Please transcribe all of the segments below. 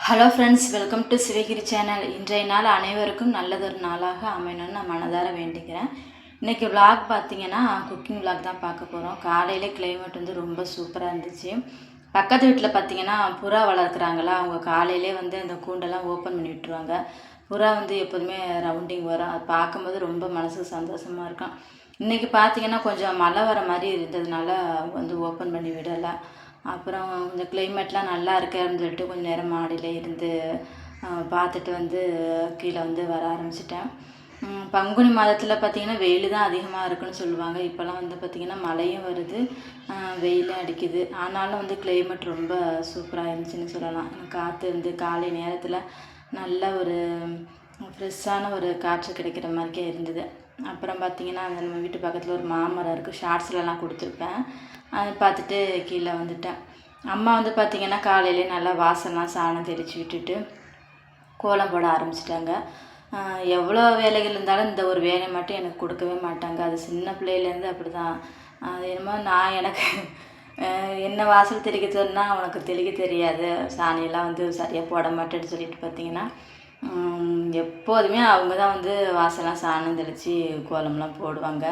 Hello friends, welcome to Sivagiri channel. இன்றைய நாள் அனைவருக்கும் நல்லதொரு நாளாக அமையணும்னு நான் மனதார வேண்டிக்கிறேன். இன்றைக்கி விலாக் பார்த்திங்கன்னா குக்கிங் விலாக் தான் பார்க்க போகிறோம். காலையில் கிளைமேட் வந்து ரொம்ப சூப்பராக இருந்துச்சு. பக்கத்து வீட்டில் பார்த்திங்கன்னா புறா வளர்க்குறாங்களா, அவங்க காலையிலே வந்து அந்த கூண்டெல்லாம் ஓப்பன் பண்ணி விட்டுருவாங்க. புறா வந்து எப்போதுமே ரவுண்டிங் வரும். அது பார்க்கும்போது ரொம்ப மனசுக்கு சந்தோஷமாக இருக்கும். இன்றைக்கி பார்த்திங்கன்னா கொஞ்சம் மழை வர மாதிரி இருந்ததுனால அவங்க வந்து ஓப்பன் பண்ணி விடலை. அப்புறம் இந்த கிளைமேட்லாம் நல்லா இருக்கு அப்படின்னு சொல்லிட்டு கொஞ்சம் நேரம் மாடியில் இருந்து பார்த்துட்டு வந்து கீழே வந்து வர ஆரம்பிச்சிட்டேன். பங்குனி மாதத்தில் பார்த்திங்கன்னா வெயில் தான் அதிகமாக இருக்குன்னு சொல்லுவாங்க. இப்போல்லாம் வந்து பார்த்திங்கன்னா மழையும் வருது, வெயிலும் அடிக்குது. ஆனாலும் வந்து கிளைமேட் ரொம்ப சூப்பராக இருந்துச்சுன்னு சொல்லலாம். காற்று வந்து காலை நேரத்தில் நல்ல ஒரு ஃப்ரெஷ்ஷான ஒரு காற்று கிடைக்கிற மாதிரிக்கே இருந்தது. அப்புறம் பார்த்திங்கன்னா அந்த நம்ம வீட்டு பக்கத்தில் ஒரு மாமரம் இருக்குது, ஷார்ட்ஸ்லலாம் கொடுத்துருப்பேன். அதை பார்த்துட்டு கீழே வந்துட்டேன். அம்மா வந்து பார்த்திங்கன்னா காலையிலே நல்லா வாசல்லாம் சாணம் தெளித்து விட்டுட்டு கோலம் போட ஆரம்பிச்சிட்டாங்க. எவ்வளோ வேலைகள் இருந்தாலும் இந்த ஒரு வேலையை மட்டும் எனக்கு கொடுக்கவே மாட்டாங்க. அது சின்ன பிள்ளையிலேருந்து அப்படி தான். அது என்னமோ நான் எனக்கு என்ன வாசல் தெளிக்க சொன்னால் உனக்கு தெளிக்க தெரியாது, சாணியெல்லாம் வந்து சரியாக போட மாட்டேன்னு சொல்லிட்டு பார்த்திங்கன்னா எப்போதுமே அவங்க தான் வந்து வாசலாம் சாணம் தெளித்து கோலம்லாம் போடுவாங்க.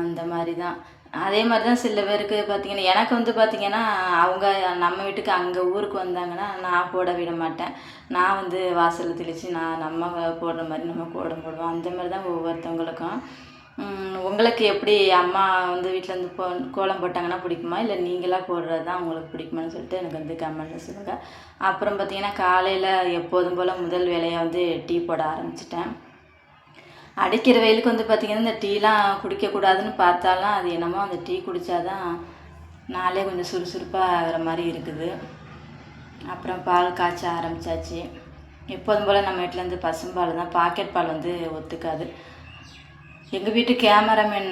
அந்த மாதிரி தான். அதே மாதிரி தான் சில பேருக்கு பார்த்திங்கன்னா எனக்கு வந்து பார்த்திங்கன்னா அவங்க நம்ம வீட்டுக்கு அங்கே ஊருக்கு வந்தாங்கன்னா நான் போட விட மாட்டேன். நான் வந்து வாசலில் தெளித்து நம்ம போடுற மாதிரி நம்ம கோலம் போடுவோம். அந்த மாதிரி தான் ஒவ்வொருத்தவங்களுக்கும். உங்களுக்கு எப்படி அம்மா வந்து வீட்டில் வந்து கோலம் போட்டாங்கன்னா பிடிக்குமா, இல்லை நீங்களாக போடுறது தான் உங்களுக்கு பிடிக்குமான்னு சொல்லிட்டு எனக்கு வந்து கமெண்ட்டில் சொல்லுங்கள். அப்புறம் பார்த்திங்கன்னா காலையில் எப்போதும் போல் முதல் வேலையாக வந்து டீ போட ஆரம்பிச்சிட்டேன். அடிக்கிற வெயிலுக்கு வந்து பார்த்திங்கன்னா இந்த டீலாம் குடிக்கக்கூடாதுன்னு பார்த்தாலும் அது என்னமோ அந்த டீ குடித்தாதான் நாளே கொஞ்சம் சுறுசுறுப்பாக ஆகிற மாதிரி இருக்குது. அப்புறம் பால் காய்ச்ச ஆரம்பித்தாச்சு. எப்போதும் போல் நம்ம வீட்டிலேருந்து பசும்பால் தான், பாக்கெட் பால் வந்து ஒத்துக்காது. எங்கள் வீட்டு கேமராமேன்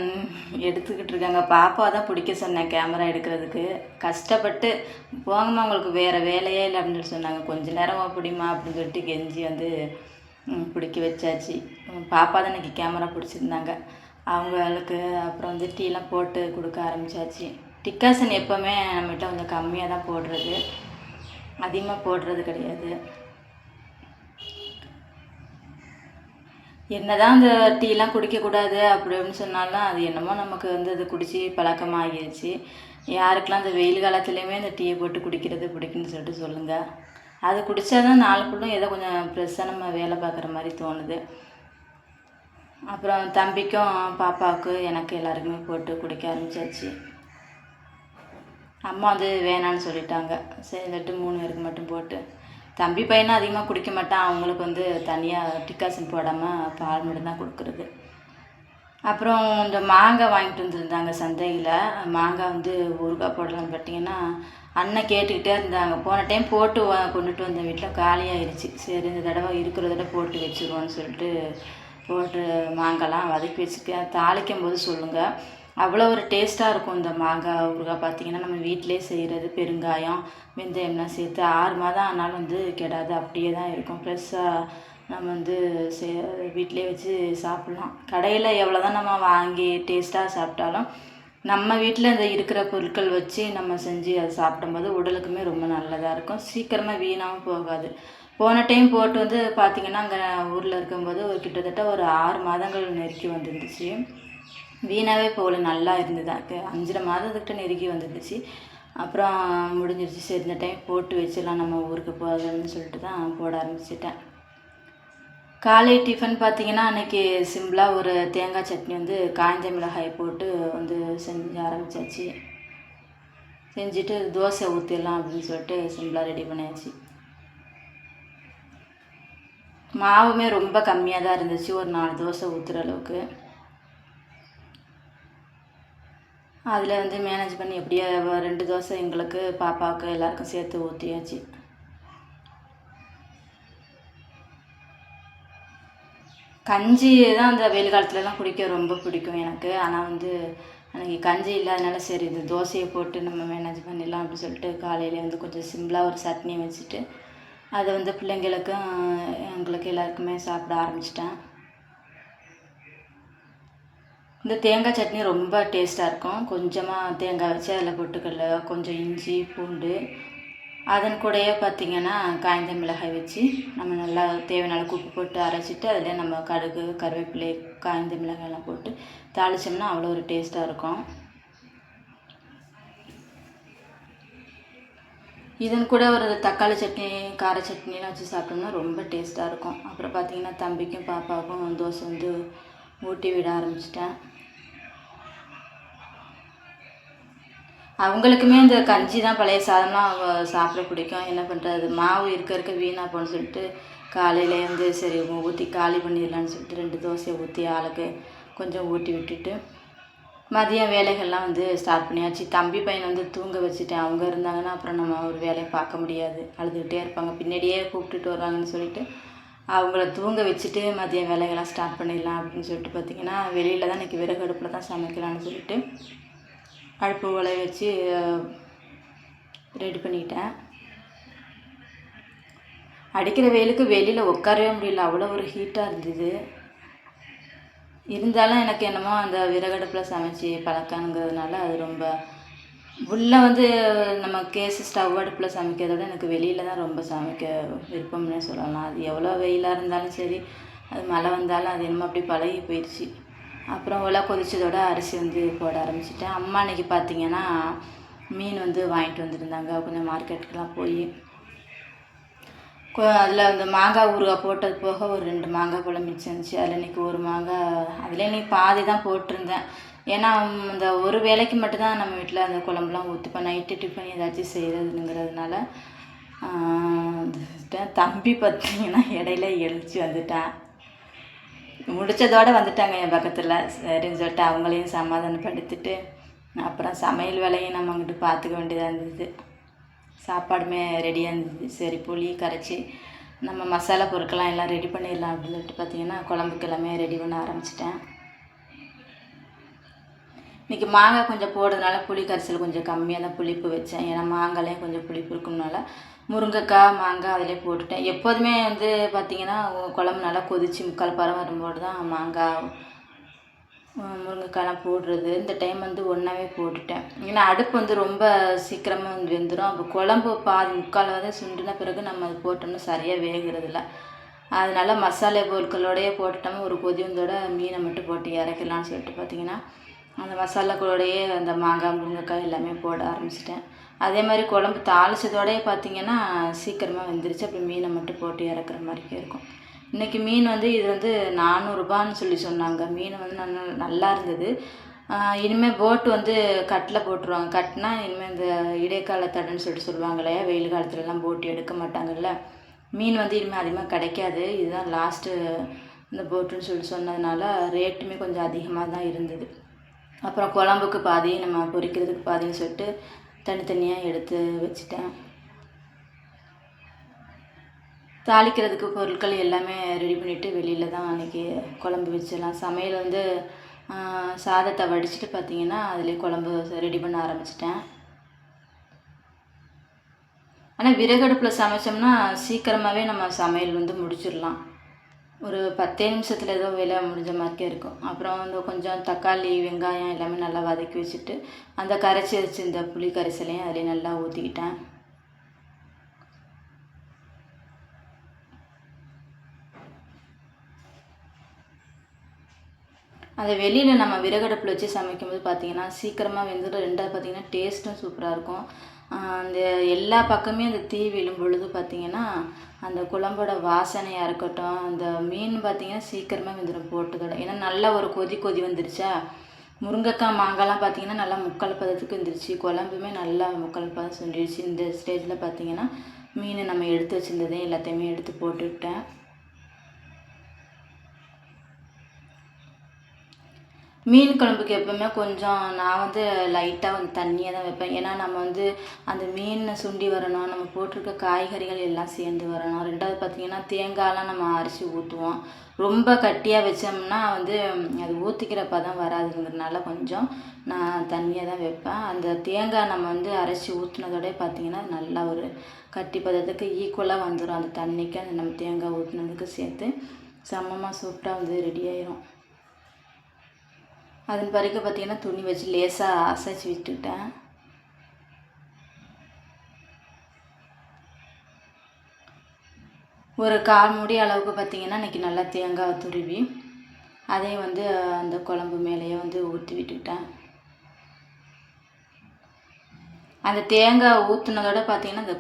எடுத்துக்கிட்டு இருக்காங்க. பாப்பா தான் பிடிக்க சொன்னேன் கேமரா எடுக்கிறதுக்கு. கஷ்டப்பட்டு போங்கம்மா உங்களுக்கு வேறு வேலையே இல்லை அப்படின்னு சொல்லி சொன்னாங்க. கொஞ்சம் நேரமாக பிடிமா அப்படின்னு சொல்லிட்டு கெஞ்சி வந்து பிடிக்க வச்சாச்சு. பாப்பா தான் இன்றைக்கி கேமரா பிடிச்சிருந்தாங்க அவங்களுக்கு. அப்புறம் வந்து டீலாம் போட்டு கொடுக்க ஆரம்பித்தாச்சு. டிக்காசன் எப்போவுமே நம்மகிட்ட கொஞ்சம் கம்மியாக தான் போடுறது, அதிகமாக போடுறது கிடையாது. என்ன தான் அந்த டீலாம் குடிக்கக்கூடாது அப்படின்னு சொன்னாலும் அது என்னமோ நமக்கு வந்து அது குடித்து பழக்கமாகிடுச்சு. யாருக்கெல்லாம் அந்த வெயில் காலத்துலேயுமே அந்த டீயை போட்டு குடிக்கிறது பிடிக்குன்னு சொல்லிட்டு சொல்லுங்கள். அது குடித்தா தான் நாள் ஃபுல்லும் ஏதோ கொஞ்சம் ஃப்ரெஷ்ஷாக நம்ம வேலை பார்க்குற மாதிரி தோணுது. அப்புறம் தம்பிக்கும் பாப்பாவுக்கு எனக்கு எல்லாருக்குமே போட்டு குடிக்க ஆரம்பித்தாச்சு. அம்மா வந்து வேணான்னு சொல்லிட்டாங்க. சரின்னுட்டு 3 பேருக்கு மட்டும் போட்டு. தம்பி பையனும் அதிகமாக குடிக்க மாட்டான். அவங்களுக்கு வந்து தனியாக டிக்காசன் போடாமல் பால் மட்டும்தான் கொடுக்குறது. அப்புறம் இந்த மாங்காய் வாங்கிட்டு வந்துருந்தாங்க சந்தையில். மாங்காய் வந்து ஊறுகாய் போடலான்னு பார்த்தீங்கன்னா அண்ணன் கேட்டுக்கிட்டே இருந்தாங்க. போன டைம் போட்டு கொண்டுட்டு வந்த வீட்டில் காலியாகிடுச்சு. சரி இந்த தடவை இருக்கிறத போட்டு வச்சுருவோன்னு சொல்லிட்டு போட்டு மாங்காய்லாம் வதக்கி வச்சுக்க. தாளிக்கும் போது சொல்லுங்கள், அவ்வளோ ஒரு டேஸ்ட்டாக இருக்கும். இந்த மாங்காய் ஊறுகாய் பார்த்திங்கன்னா நம்ம வீட்டிலே செய்கிறது, பெருங்காயம் வெந்தயம்லாம் சேர்த்து 6 மாதம் ஆனாலும் வந்து கெடாது, அப்படியே தான் இருக்கும். ஃப்ரெஷ்ஷாக நம்ம வந்து வீட்டிலே வச்சு சாப்பிட்லாம். கடையில் எவ்வளோ தான் நம்ம வாங்கி டேஸ்ட்டாக சாப்பிட்டாலும் நம்ம வீட்டில் இந்த இருக்கிற பொருட்கள் வச்சு நம்ம செஞ்சு அதை சாப்பிடும்போது உடலுக்குமே ரொம்ப நல்லதாக இருக்கும். சீக்கிரமாக வீணாகவும் போகாது. போன டைம் போட்டு வந்து பார்த்திங்கன்னா அங்கே ஊரில் இருக்கும்போது ஒரு கிட்டத்தட்ட ஒரு 6 மாதங்கள் நெருக்கி வந்துருந்துச்சு. வீணாகவே போகல, நல்லா இருந்தது. 5.5 மாதத்துக்கிட்ட நெருக்கி வந்துருந்துச்சு. அப்புறம் முடிஞ்சிருச்சு. சரி இந்த டைம் போட்டு வச்சிடலாம் நம்ம ஊருக்கு போகிறதுன்னு சொல்லிட்டு தான் போட ஆரம்பிச்சிட்டேன். காலை டிஃபன் பார்த்திங்கன்னா அன்றைக்கி சிம்பிளாக ஒரு தேங்காய் சட்னி வந்து காய்ந்த மிளகாய் போட்டு வந்து செஞ்சு ஆரம்பித்தாச்சு. செஞ்சுட்டு தோசை ஊற்றிடலாம் அப்படின்னு சொல்லிட்டு சிம்பிளாக ரெடி பண்ணியாச்சு. மாவுமே ரொம்ப கம்மியாக தான் இருந்துச்சு, ஒரு 4 தோசை ஊற்றுற அளவுக்கு. அதில் வந்து மேனேஜ் பண்ணி எப்படியா 2 தோசை எங்களுக்கு, பாப்பாவுக்கு எல்லாருக்கும் சேர்த்து ஊற்றியாச்சு. கஞ்சி தான் அந்த வெயில் காலத்துலலாம் குடிக்க ரொம்ப பிடிக்கும் எனக்கு. ஆனால் வந்து அன்றைக்கி கஞ்சி இல்லாதனால சரி இந்த தோசையை போட்டு நம்ம மேனேஜ் பண்ணிடலாம் அப்படின்னு சொல்லிட்டு காலையிலே வந்து கொஞ்சம் சிம்பிளாக ஒரு சட்னி வச்சுட்டு அதை வந்து பிள்ளைங்களுக்கும் எங்களுக்கு எல்லாருக்குமே சாப்பிட ஆரம்பிச்சிட்டேன். இந்த தேங்காய் சட்னி ரொம்ப டேஸ்ட்டாக இருக்கும். கொஞ்சமாக தேங்காய் வச்சு அதில் பொட்டுக்கடலை, கொஞ்சம் இஞ்சி, பூண்டு, அதன் கூடயே பார்த்திங்கன்னா காய்ந்த மிளகாய் வச்சு நம்ம நல்லா தேவையான அளவுக்கு உப்பு போட்டு அரைச்சிட்டு அதில் நம்ம கடுகு கருவேப்பிலை காய்ந்த மிளகாயெல்லாம் போட்டு தாளித்தோம்னா அவ்வளோ ஒரு டேஸ்ட்டாக இருக்கும். இதன் கூட ஒரு தக்காளி சட்னி கார சட்னிலாம் வச்சு சாப்பிட்டோம்னா ரொம்ப டேஸ்ட்டாக இருக்கும். அப்புறம் பார்த்திங்கன்னா தம்பிக்கும் பாப்பாவுக்கும் தோசை வந்து ஊட்டி விட ஆரம்பிச்சிட்டேன். அவங்களுக்குமே இந்த கஞ்சி தான் பழைய சாதம்லாம் சாப்பிட பிடிக்கும். என்ன பண்ணுறது, மாவு இருக்க வீணாக போன்னு சொல்லிட்டு காலையிலே வந்து சரி ஊற்றி காலி பண்ணிடலான்னு சொல்லிட்டு 2 தோசையை ஊற்றி ஆளுக்கு கொஞ்சம் ஊட்டி விட்டுட்டு மதியம் வேலைகள்லாம் வந்து ஸ்டார்ட் பண்ணியாச்சு. தம்பி பையனை வந்து தூங்க வச்சுட்டேன். அவங்க இருந்தாங்கன்னா அப்புறம் நம்ம ஒரு வேலையை பார்க்க முடியாது, அழுதுகிட்டே இருப்பாங்க. பின்னாடியே கூப்பிட்டுட்டு வருவாங்கன்னு சொல்லிட்டு அவங்கள தூங்க வச்சுட்டு மதியம் வேலைகள்லாம் ஸ்டார்ட் பண்ணிடலாம் அப்படின்னு சொல்லிட்டு பார்த்திங்கன்னா வெளியில் தான் இன்றைக்கி விறகு அடுப்பில் தான் சமைக்கலான்னு சொல்லிட்டு அடுப்பு உலைய வச்சு ரெடி பண்ணிட்டேன். அடிக்கிற வெயிலுக்கு வெளியில் உட்காரவே முடியல, அவ்வளோ ஒரு ஹீட்டாக இருந்தது. இருந்தாலும் எனக்கு என்னமோ அந்த விறகடுப்பில் சமைச்சு பழக்கங்கிறதுனால அது ரொம்ப உள்ளே வந்து நம்ம ஸ்டவ் அடுப்பில் சமைக்கிறத விட எனக்கு வெளியில் தான் ரொம்ப சமைக்க விருப்பம்னே சொல்லலாம். அது எவ்வளோ வெயிலாக இருந்தாலும் சரி, அது மழை வந்தாலும் அது என்னமோ அப்படி பழகி போயிடுச்சு. அப்புறம் உலை கொதிச்சதோட அரிசி வந்து போட ஆரம்பிச்சிட்டேன். அம்மா அன்றைக்கி பார்த்திங்கன்னா மீன் வந்து வாங்கிட்டு வந்துருந்தாங்க. கொஞ்சம் மார்க்கெட்டுக்கெலாம் போய் அதில் அந்த மாங்காய் ஊறுகாய் போட்டது போக ஒரு 2 மாங்காய் பழம் மிச்சம் இருந்துச்சு. அதில் இன்றைக்கி ஒரு மாங்காய் அதில் இன்றைக்கி பாதி தான் போட்டிருந்தேன். ஏன்னா அந்த ஒரு வேளைக்கு மட்டும்தான் நம்ம வீட்டில் அந்த குழம்புலாம் ஊற்றிப்பேன். நைட்டு டிஃபன் ஏதாச்சும் செய்கிறதுங்கிறதுனால தம்பி பார்த்திங்கன்னா இடையில எழுச்சி வந்துட்டான். முடித்ததோடு வந்துட்டாங்க என் பக்கத்தில். சரின்னு சொல்லிட்டு அவங்களையும் சமாதானப்படுத்திட்டு அப்புறம் சமையல் வேலையும் நம்ம அங்கிட்டு பார்த்துக்க வேண்டியதாக இருந்தது. சாப்பாடுமே ரெடியாக இருந்தது. சரி புளி கரைச்சி நம்ம மசாலா பொருட்கள்லாம் எல்லாம் ரெடி பண்ணிடலாம் அப்படின்னு சொல்லிட்டு பார்த்திங்கன்னா குழம்புக்கு எல்லாமே ரெடி பண்ண ஆரம்பிச்சிட்டேன். இன்றைக்கி மாங்காய் கொஞ்சம் போடுறதுனால புளி கரைசல் கொஞ்சம் கம்மியாக தான் புளிப்பு வச்சேன். ஏன்னா மாங்காய்லேயும் கொஞ்சம் புளிப்பு இருக்கும்னால முருங்கைக்காய் மாங்காய் அதிலே போட்டுட்டேன். எப்போதுமே வந்து பார்த்திங்கன்னா குழம்பு நல்லா கொதித்து முக்கால் பரம் வரும்போது தான் மாங்காய் முருங்கைக்காயெலாம் போடுறது. இந்த டைம் வந்து ஒன்றாவே போட்டுட்டேன். ஏன்னா அடுப்பு வந்து ரொம்ப சீக்கிரமாக வந்து வெந்துடும். அப்போ குழம்பு பாதி முக்கால் வந்து சுண்டின பிறகு நம்ம அது போட்டோம்னா சரியாக வேகிறதில்ல. அதனால மசாலா பொருட்களோடையே போட்டுட்டோம்னா ஒரு கொதி வந்தோட மீனை மட்டும் போட்டு இறக்கலான்னு சொல்லிட்டு பார்த்திங்கன்னா அந்த மசாலாக்களோடையே அந்த மாங்காய் முருங்கைக்காய் எல்லாமே போட ஆரம்பிச்சிட்டேன். அதே மாதிரி குழம்பு தாளித்ததோடையே பார்த்திங்கன்னா சீக்கிரமாக வெந்துருச்சு. அப்படி மீனை மட்டும் போட்டு இறக்குற மாதிரிக்கே இருக்கும். இன்றைக்கி மீன் வந்து இது வந்து 400 ரூபான்னு சொல்லி சொன்னாங்க. மீன் வந்து நல்லா இருந்தது. இனிமேல் போட்டு வந்து கட்டில் போட்டுருவாங்க. கட்டினா இனிமேல் இந்த இடைக்கால தடைன்னு சொல்லிட்டு சொல்லுவாங்க இல்லையா, வெயில் காலத்துலலாம் போட்டு எடுக்க மாட்டாங்கல்ல, மீன் வந்து இனிமேல் அதிகமாக கிடைக்காது. இதுதான் லாஸ்ட்டு இந்த போட்டுன்னு சொல்லிட்டு சொன்னதுனால ரேட்டுமே கொஞ்சம் அதிகமாக தான் இருந்தது. அப்புறம் குழம்புக்கு பாதி நம்ம பொரிக்கிறதுக்கு பாதின்னு சொல்லிட்டு தனித்தனியாக எடுத்து வச்சுட்டேன். தாளிக்கிறதுக்கு பொருட்கள் எல்லாமே ரெடி பண்ணிவிட்டு வெளியில் தான் அன்றைக்கி குழம்பு வச்சிடலாம். சமையல் வந்து சாதத்தை வடிச்சிட்டு பார்த்திங்கன்னா அதிலே குழம்பு ரெடி பண்ண ஆரம்பிச்சிட்டேன். ஆனால் விறகடுப்பில் சமைச்சோம்னா சீக்கிரமாகவே நம்ம சமையல் வந்து முடிச்சிடலாம். ஒரு 10 நிமிஷத்தில் ஏதோ வேலை முடிஞ்ச மாதிரிக்கே இருக்கும். அப்புறம் வந்து கொஞ்சம் தக்காளி வெங்காயம் எல்லாமே நல்லா வதக்கி வச்சுட்டு அந்த கரைச்சி வச்சு இந்த புளி கரைசலையும் அதிலே நல்லா ஊற்றிக்கிட்டேன். அதை வெளியில் நம்ம விறகடுப்பில் வச்சு சமைக்கும்போது பார்த்திங்கன்னா சீக்கிரமாக வெந்துடும். ரெண்டாவது பார்த்திங்கன்னா டேஸ்ட்டும் சூப்பராக இருக்கும். அந்த எல்லா பக்கமே அந்த தீ விழும் பொழுது பார்த்திங்கன்னா அந்த குழம்போட வாசனையாக இருக்கட்டும், அந்த மீன் பார்த்திங்கன்னா சீக்கிரமாக வெந்துடும் போட்டதோட. ஏன்னா நல்லா ஒரு கொதி வந்துருச்சா, முருங்கைக்காய் மாங்காய்லாம் பார்த்திங்கன்னா நல்லா முக்கால் பதத்துக்கு வந்துருச்சு. குழம்புமே நல்லா முக்கால் பதம் சுண்டிடுச்சு. இந்த ஸ்டேஜில் பார்த்திங்கன்னா மீன் நம்ம எடுத்து வச்சுருந்ததையும் எல்லாத்தையுமே எடுத்து போட்டுவிட்டேன். மீன் குழம்புக்கு எப்போவுமே கொஞ்சம் நான் வந்து லைட்டாக வந்து தண்ணியாக தான் வைப்பேன். ஏன்னா நம்ம வந்து அந்த மீன் சுண்டி வரணும், நம்ம போட்டிருக்க காய்கறிகள் எல்லாம் சேர்ந்து வரணும். ரெண்டாவது பார்த்திங்கன்னா தேங்காயெலாம் நம்ம அரைச்சி ஊற்றுவோம். ரொம்ப கட்டியாக வச்சோம்னா வந்து அது ஊற்றிக்கிற பதம் வராதுங்கிறதுனால கொஞ்சம் நான் தண்ணியாக தான் வைப்பேன். அந்த தேங்காய் நம்ம வந்து அரைச்சி ஊற்றுனதோடய பார்த்திங்கன்னா நல்லா ஒரு கட்டி பதத்துக்கு ஈக்குவலாக வந்துடும். அந்த தண்ணிக்கு அந்த நம்ம தேங்காய் ஊற்றுனதுக்கு சேர்த்து சமமாக சூப்பராக வந்து ரெடி ஆயிரும். அதன் பிறகு பார்த்திங்கன்னா துணி வச்சு லேசாக அசைச்சி விட்டுக்கிட்டேன். ஒரு 1/4 மூடி அளவுக்கு பார்த்திங்கன்னா இன்றைக்கி நல்லா தேங்காய் துருவி அதையும் வந்து அந்த குழம்பு மேலேயே வந்து ஊற்றி விட்டுக்கிட்டேன். அந்த தேங்காய் ஊற்றுனதோட பார்த்திங்கன்னா அந்த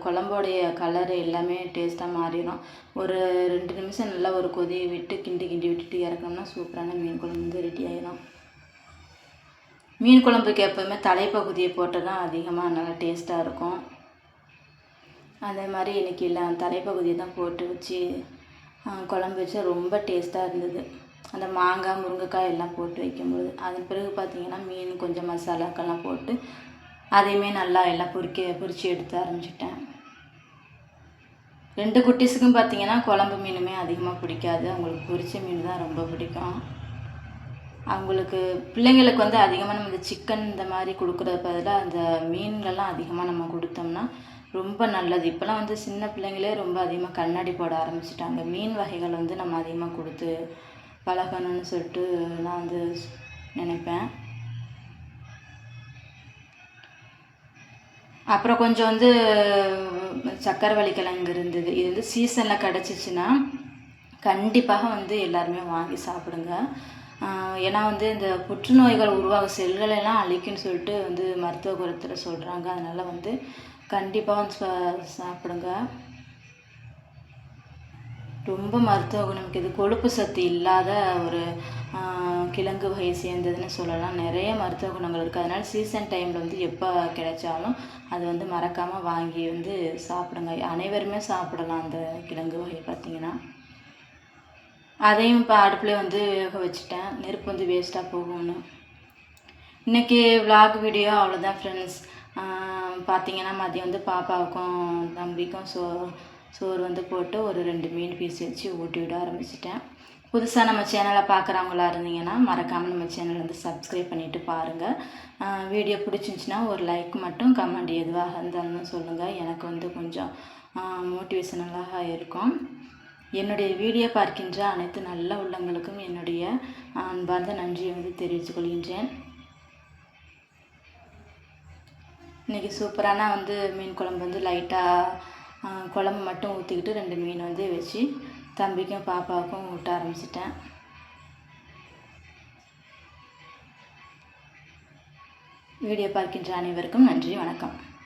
குழம்போடைய கலரு எல்லாமே டேஸ்ட்டாக மாறிடும். ஒரு 2 நிமிஷம் நல்லா ஒரு கொதி விட்டு கிண்டி விட்டுட்டு இறக்கணும்னா சூப்பரான மீன் குழம்பு வந்து ரெடி ஆயிடும். மீன் குழம்புக்கு எப்போவுமே தலைப்பகுதியை போட்டு தான் அதிகமாக நல்லா டேஸ்ட்டாக இருக்கும். அதே மாதிரி இன்றைக்கி எல்லாம் தலைப்பகுதியை தான் போட்டு வச்சு குழம்பு வச்சா ரொம்ப டேஸ்ட்டாக இருந்தது. அந்த மாங்காய் முருங்கைக்காய் எல்லாம் போட்டு வைக்கும்போது அதன் பிறகு பார்த்திங்கன்னா மீன் கொஞ்சம் மசாலாக்கெல்லாம் போட்டு அதையுமே நல்லா எல்லாம் பொரித்து எடுத்து ஆரம்பிச்சிட்டேன். 2 குட்டீஸுக்கும் பார்த்திங்கன்னா குழம்பு மீனுமே அதிகமாக பிடிக்காது. அவங்களுக்கு பொரிச்ச மீன் தான் ரொம்ப பிடிக்கும். அவங்களுக்கு பிள்ளைங்களுக்கு வந்து அதிகமாக நம்ம இந்த சிக்கன் இந்த மாதிரி கொடுக்குறது பதிலாக அந்த மீன்கள்லாம் அதிகமாக நம்ம கொடுத்தோம்னா ரொம்ப நல்லது. இப்போலாம் வந்து சின்ன பிள்ளைங்களே ரொம்ப அதிகமாக கண்ணாடி போட ஆரம்பிச்சிட்டாங்க. மீன் வகைகள் வந்து நம்ம அதிகமாக கொடுத்து பழகணும்னு சொல்லிட்டு நான் வந்து நினைப்பேன். அப்புறம் கொஞ்சம் வந்து சக்கரவள்ளி கிழங்கு இருந்தது. இது வந்து சீசனில் கிடச்சிச்சின்னா கண்டிப்பாக வந்து எல்லாருமே வாங்கி சாப்பிடுங்க. ஏன்னா வந்து இந்த புற்றுநோய்கள் உருவாக செல்களெல்லாம் அழிக்குன்னு சொல்லிட்டு வந்து மருத்துவ குணத்தில் சொல்கிறாங்க. அதனால் வந்து கண்டிப்பாக வந்து சாப்பிடுங்க. ரொம்ப மருத்துவ குணம் இது. கொழுப்பு சத்து இல்லாத ஒரு கிழங்கு வகையை சேர்ந்ததுன்னு சொல்லலாம். நிறைய மருத்துவ குணங்கள் இருக்குது. அதனால் சீசன் டைமில் வந்து எப்போ கிடைச்சாலும் அது வந்து மறக்காமல் வாங்கி வந்து சாப்பிடுங்க. அனைவருமே சாப்பிடலாம் அந்த கிழங்கு வகை பார்த்திங்கன்னா. அதையும் இப்போ அடுப்பில் வந்து வேக வச்சுட்டேன். நெருப்பு வந்து வேஸ்ட்டாக போகும்னு. இன்றைக்கி விலாக் வீடியோ அவ்வளோதான் ஃப்ரெண்ட்ஸ். பார்த்திங்கன்னா மதியம் வந்து பாப்பாவுக்கும் தம்பிக்கும் சோறு வந்து போட்டு ஒரு 2 மீன் பீஸ் வச்சு ஊட்டி விட ஆரம்பிச்சிட்டேன். புதுசாக நம்ம சேனலை பார்க்குறவங்களா இருந்தீங்கன்னா மறக்காமல் நம்ம சேனல் வந்து சப்ஸ்கிரைப் பண்ணிவிட்டு பாருங்கள். வீடியோ பிடிச்சிருந்துச்சின்னா ஒரு லைக் மட்டும் கமெண்ட் எதுவாக இருந்தாலும் சொல்லுங்கள். எனக்கு வந்து கொஞ்சம் மோட்டிவேஷனலாக இருக்கும். என்னுடைய வீடியோ பார்க்கின்ற அனைத்து நல்ல உள்ளங்களுக்கும் என்னுடைய அன்பார்ந்த நன்றியை வந்து தெரிவித்துக் கொள்கின்றேன். இன்றைக்கி சூப்பரான வந்து மீன் குழம்பு வந்து லைட்டாக குழம்பு மட்டும் ஊற்றிக்கிட்டு 2 மீன் வந்து வச்சு தம்பிக்கும் பாப்பாவுக்கும் ஊட்ட ஆரம்பிச்சிட்டேன். வீடியோ பார்க்கின்ற அனைவருக்கும் நன்றி, வணக்கம்.